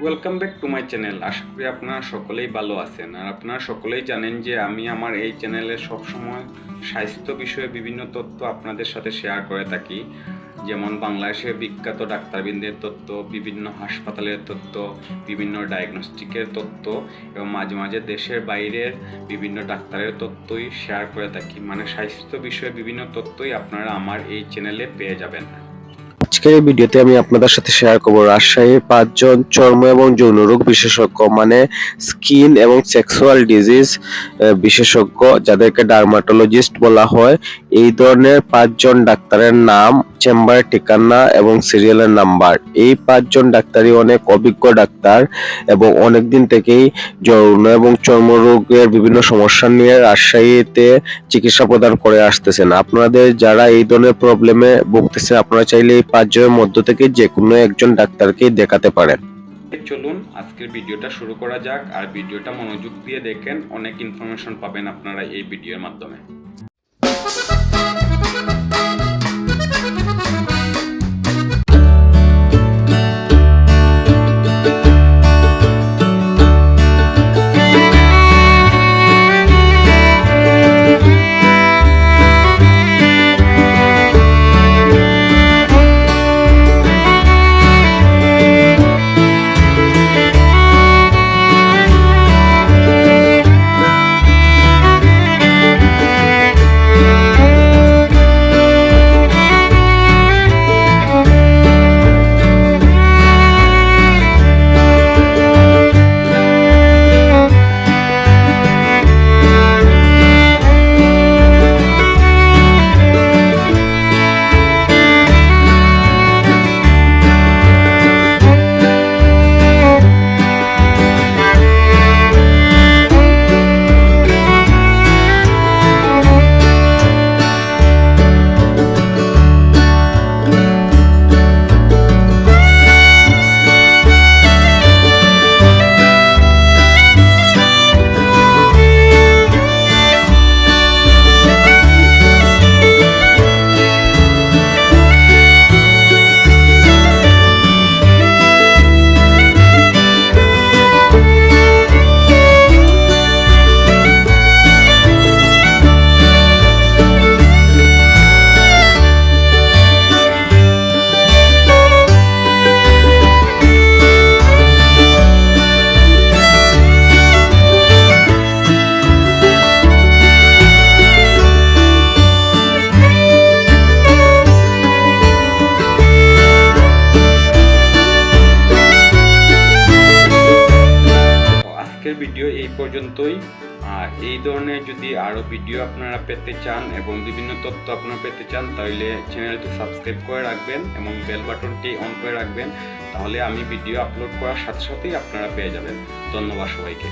Welcome back to my channel. আশা করি আপনারা সকলেই ভালো আছেন। আর আপনারা সকলেই জানেন যে আমি আমার এই চ্যানেলে সবসময় স্বাস্থ্য বিষয়ে বিভিন্ন তথ্য আপনাদের সাথে শেয়ার করে থাকি, যেমন বাংলাদেশের বিখ্যাত ডাক্তারবৃন্দের তথ্য, বিভিন্ন হাসপাতালের তথ্য, বিভিন্ন ডায়াগনস্টিকের তথ্য এবং মাঝে মাঝে দেশের বাইরের বিভিন্ন ডাক্তারের তথ্যই শেয়ার করে থাকি। মানে স্বাস্থ্য বিষয়ে বিভিন্ন তথ্যই আপনারা আমার এই চ্যানেলে পেয়ে যাবেন। আজকের এই ভিডিওতে আমি আপনাদের সাথে শেয়ার করব রাজশাহীর 5জন চর্ম এবং যৌন রোগ বিশেষজ্ঞ মানে স্কিন এবং সেক্সুয়াল ডিজিজ বিশেষজ্ঞ, যাদেরকে ডার্মাটোলজিস্ট বলা হয়। এই ধরনের 5জন ডাক্তারের নাম, চেম্বারের ঠিকানা এবং সিরিয়ালের নাম্বার। এই 5জন ডাক্তারই অনেক অভিজ্ঞ ডাক্তার এবং অনেকদিন থেকেই যৌন এবং চর্ম রোগের বিভিন্ন সমস্যা নিয়ে রাজশাহীতে চিকিৎসা প্রদান করে আসতেছেন। আপনাদের যারা এই ধরনের প্রবলেমে ভুগতেছেন, আপনারা চাইলে এই 5জনের মধ্য থেকে যে কোনো একজন ডাক্তারকেই দেখাতে পারেন। চলুন আজকের ভিডিওটা শুরু করা যাক। আর ভিডিওটা মনোযোগ দিয়ে দেখেন, অনেক ইনফরমেশন পাবেন আপনারা এই ভিডিওর মাধ্যমে। ভিডিও এই পর্যন্তই। আর এই ধরনের যদি আরও ভিডিও আপনারা পেতে চান এবং বিভিন্ন তথ্য আপনারা পেতে চান, তাহলে চ্যানেলটি সাবস্ক্রাইব করে রাখবেন এবং বেল বাটনটি অন করে রাখবেন। তাহলে আমি ভিডিও আপলোড করার সাথে সাথেই আপনারা পেয়ে যাবেন। ধন্যবাদ সবাইকে।